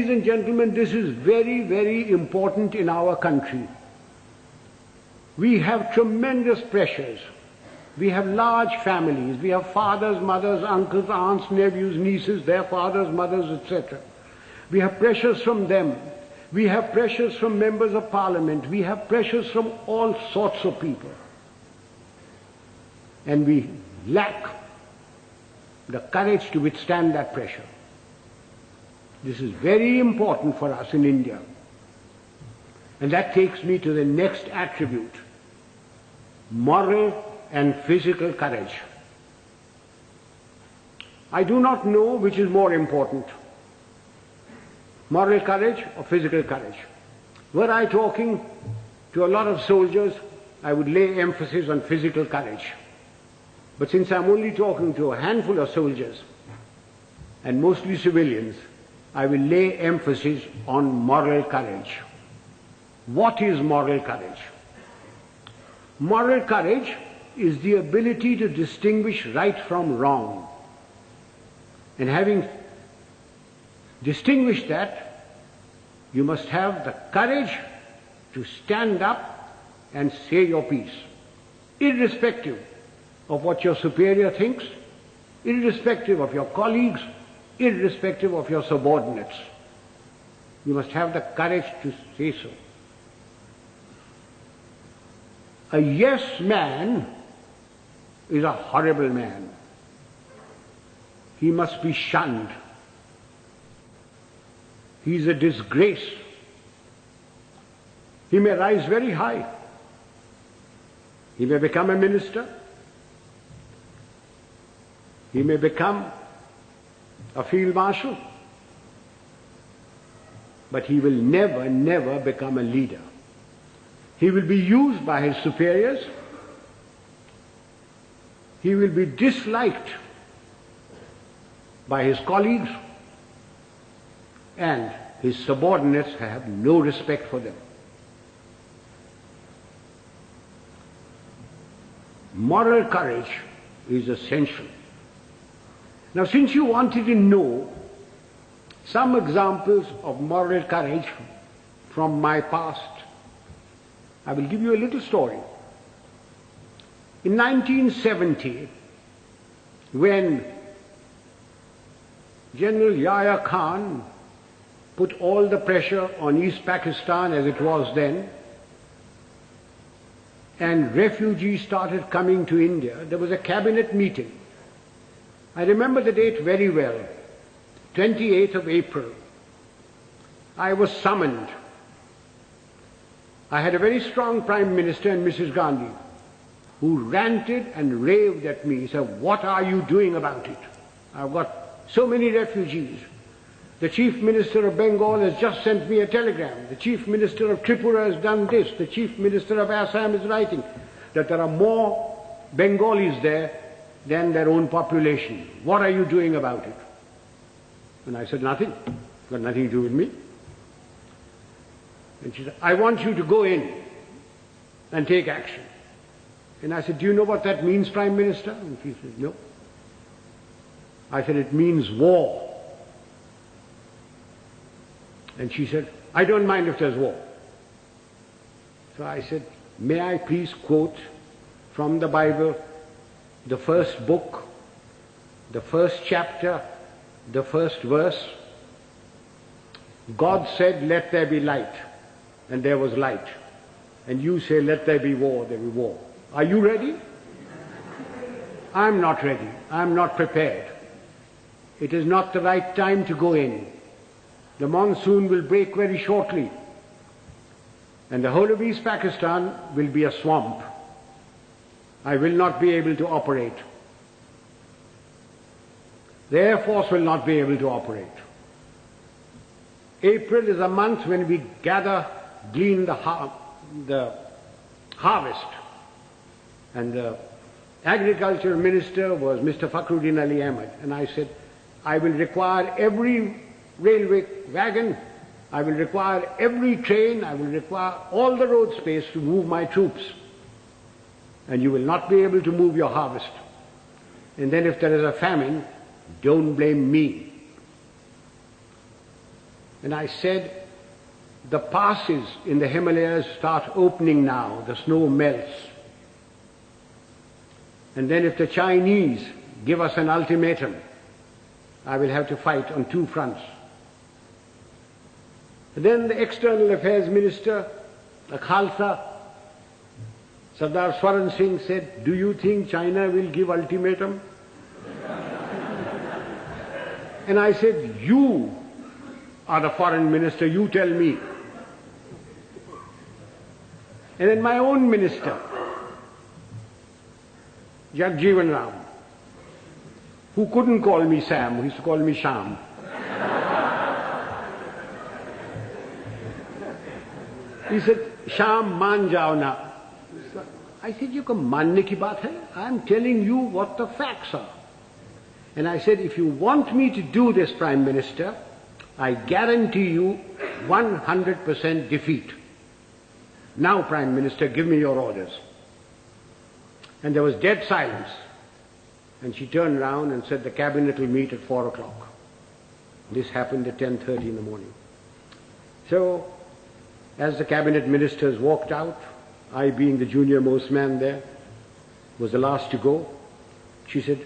Ladies and gentlemen, this is very, very important in our country. We have tremendous pressures. We have large families. We have fathers, mothers, uncles, aunts, nephews, nieces, their fathers, mothers, etc. We have pressures from them. We have pressures from members of parliament. We have pressures from all sorts of people. And we lack the courage to withstand that pressure. This is very important for us in India. And that takes me to the next attribute: moral and physical courage. I do not know which is more important, moral courage or physical courage. Were I talking to a lot of soldiers, I would lay emphasis on physical courage. But since I'm only talking to a handful of soldiers, and mostly civilians, I will lay emphasis on moral courage. What is moral courage? Moral courage is the ability to distinguish right from wrong. And having distinguished that, you must have the courage to stand up and say your piece, irrespective of what your superior thinks, irrespective of your colleagues, irrespective of your subordinates. You must have the courage to say so. A yes man is a horrible man. He must be shunned. He is a disgrace. He may rise very high. He may become a minister. He may become a field marshal. But he will never, never become a leader. He will be used by his superiors. He will be disliked by his colleagues, and his subordinates have no respect for them. Moral courage is essential. Now, since you wanted to know some examples of moral courage from my past, I will give you a little story. In 1970, when General Yahya Khan put all the pressure on East Pakistan as it was then, and refugees started coming to India, there was a cabinet meeting. I remember the date very well, 28th of April. I was summoned. I had a very strong Prime Minister and Mrs. Gandhi, who ranted and raved at me. He said, "What are you doing about it? I've got so many refugees. The Chief Minister of Bengal has just sent me a telegram. The Chief Minister of Tripura has done this. The Chief Minister of Assam is writing that there are more Bengalis there than their own population. What are you doing about it?" And I said, "Nothing. Got nothing to do with me." And she said, "I want you to go in and take action." And I said, "Do you know what that means, Prime Minister?" And she said, "No." I said, "It means war." And she said, "I don't mind if there's war." So I said, "May I please quote from the Bible, the first book, the first chapter, the first verse? God said, 'Let there be light,' and there was light. And you say, 'Let there be war,' there will be war. Are you ready?" I'm not ready. I'm not prepared. It is not the right time to go in. The monsoon will break very shortly, and the whole of East Pakistan will be a swamp. I will not be able to operate. The Air Force will not be able to operate. April is a month when we glean the harvest. And the Agriculture Minister was Mr. Fakhruddin Ali Ahmed. And I said, "I will require every railway wagon, I will require every train, I will require all the road space to move my troops. And you will not be able to move your harvest. And then if there is a famine, don't blame me." And I said, the passes in the Himalayas start opening now, the snow melts. And then if the Chinese give us an ultimatum, I will have to fight on two fronts. And then the External Affairs Minister, the Khalsa, Sardar Swaran Singh said, do you think China will give ultimatum? And I said, you are the foreign minister, you tell me. And then my own minister, Jagjeevan Ram, who couldn't call me Sam, who used to call me Sham. He said, Sham, maan jao na. I said, you can manne ki baat hai. I'm telling you what the facts are. And I said, if you want me to do this, Prime Minister, I guarantee you 100% defeat. Now, Prime Minister, give me your orders. And there was dead silence. And she turned round and said, the cabinet will meet at 4 o'clock. This happened at 10:30 in the morning. So, as the cabinet ministers walked out, I being the junior most man there, was the last to go, she said,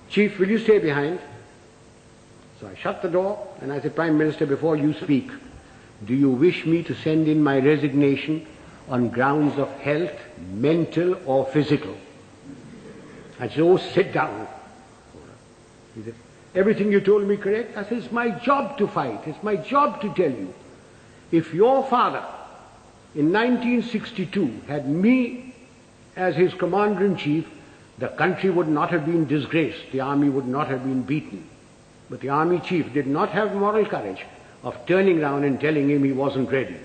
Chief, will you stay behind? So I shut the door and I said, Prime Minister, before you speak, do you wish me to send in my resignation on grounds of health, mental or physical? I said, oh, sit down. He said, everything you told me correct? I said, it's my job to fight. It's my job to tell you. If your father in 1962 had me as his commander-in-chief, the country would not have been disgraced. The army would not have been beaten. But the army chief did not have moral courage of turning around and telling him he wasn't ready.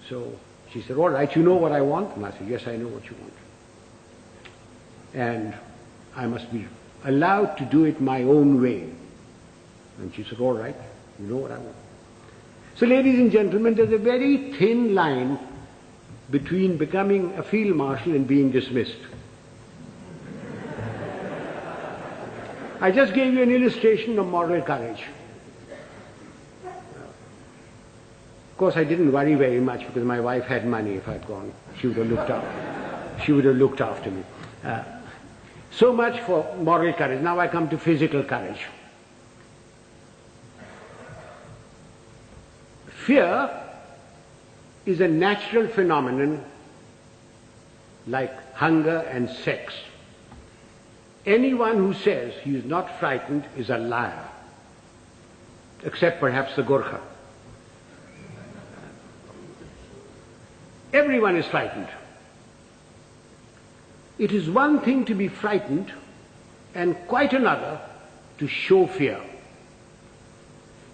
So she said, all right, you know what I want? And I said, yes, I know what you want. And I must be allowed to do it my own way. And she said, all right, you know what I want. So ladies and gentlemen, there's a very thin line between becoming a field marshal and being dismissed. I just gave you an illustration of moral courage. Of course, I didn't worry very much because my wife had money. If I'd gone, she would have looked after. She would have looked after me. So much for moral courage. Now I come to physical courage. Fear is a natural phenomenon like hunger and sex. Anyone who says he is not frightened is a liar, except perhaps the Gorkha. Everyone is frightened. It is one thing to be frightened and quite another to show fear.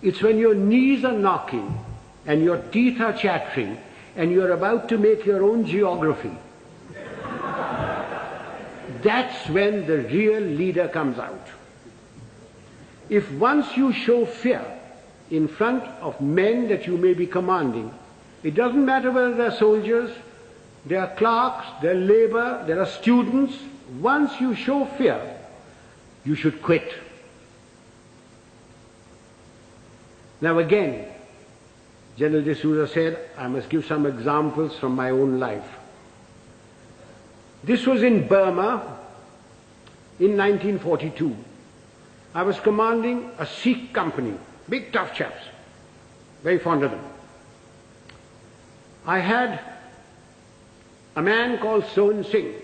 It's when your knees are knocking and your teeth are chattering and you're about to make your own geography. That's when the real leader comes out. If once you show fear in front of men that you may be commanding, it doesn't matter whether they're soldiers, they're clerks, they're labor, there are students. Once you show fear, you should quit. Now again, General D'Souza said, I must give some examples from my own life. This was in Burma in 1942. I was commanding a Sikh company, big tough chaps, very fond of them. I had a man called Sohan Singh,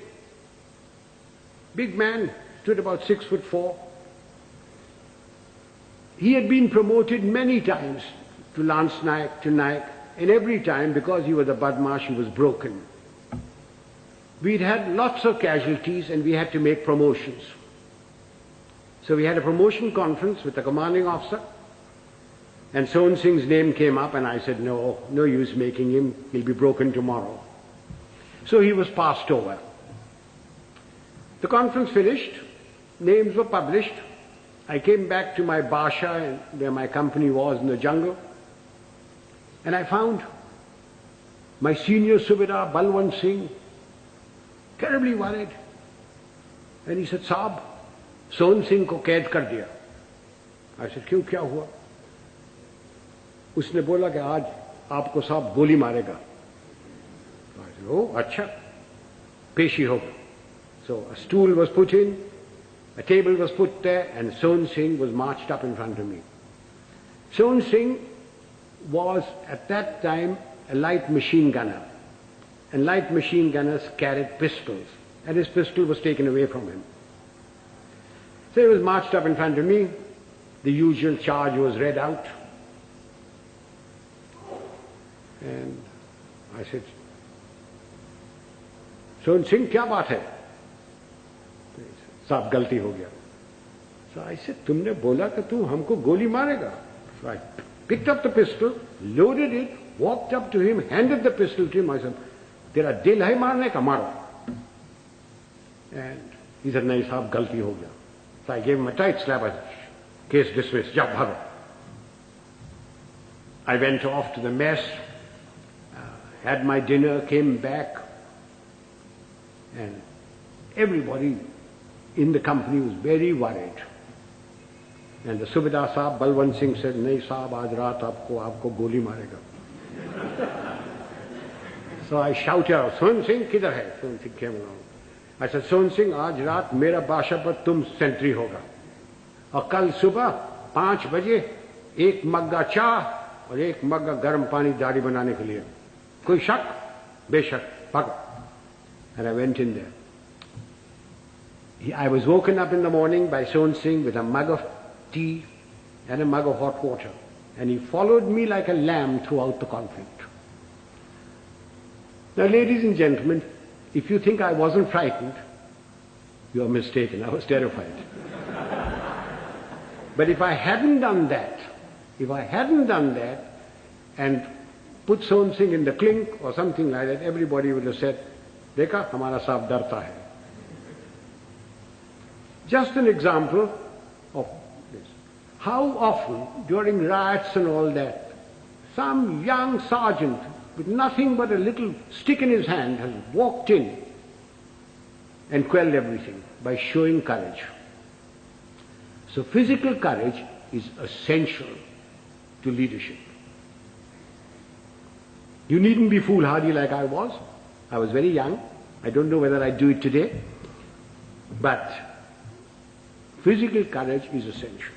big man, stood about 6'4". He had been promoted many times to Lance Naik, to Naik, and every time, because he was a Badmash, he was broken. We'd had lots of casualties and we had to make promotions. So we had a promotion conference with the commanding officer, and Sohan Singh's name came up, and I said, no use making him, he'll be broken tomorrow. So he was passed over. The conference finished, names were published. I came back to my Basha, where my company was in the jungle, and I found my senior Subedar, Balwant Singh, terribly worried. And he said, Saab, Sohan Singh ko kaid kar diya. I said, क्यों, क्या हुआ? उसने बोला कि आज आपको साहब गोली मारेगा. I said, oh, अच्छा, पेशी होगा. So a stool was put in, a table was put there, and Sohn Singh was marched up in front of me. Sohn Singh was at that time a light machine gunner, and light machine gunners carried pistols, and his pistol was taken away from him. So he was marched up in front of me. The usual charge was read out, and I said, Sohn Singh, क्या बात है? साहब गलती हो गया. So I said, तुमने बोला कि तू हमको गोली मारेगा. So I picked up the pistol, loaded it, walked up to him, handed the pistol to him. I said, तेरा दिल है मारने का, मारो. And he said, नहीं साहब गलती हो गया. So I gave him a tight slap. I said, case dismissed, जाओ भागो. I went off to the mess, had my dinner, came back, and everybody in the company was very worried. And the Subedar Sahab, Balwant Singh said, नहीं साहब आज रात आपको गोली मारेगा. So I shouted out, Sohn Singh किधर है? Sohn Singh came along. I said, Sohn Singh, आज रात मेरा बादशाह पर तुम सेंट्री होगा, और कल सुबह 5 बजे 1 मग्गा चाह और 1 मग्गा गर्म पानी दाढ़ी बनाने के लिए. कोई शक? बेशक, भागो. And I went in there. I was woken up in the morning by Sohn Singh with a mug of tea and a mug of hot water, and he followed me like a lamb throughout the conflict. Now, ladies and gentlemen, if you think I wasn't frightened, you are mistaken. I was terrified. But if I hadn't done that, and put Sohn Singh in the clink or something like that, everybody would have said, देखा हमारा साहब डरता है. Just an example of this. How often during riots and all that, some young sergeant with nothing but a little stick in his hand has walked in and quelled everything by showing courage. So physical courage is essential to leadership. You needn't be foolhardy like I was. I was very young. I don't know whether I do it today. But physical courage is essential.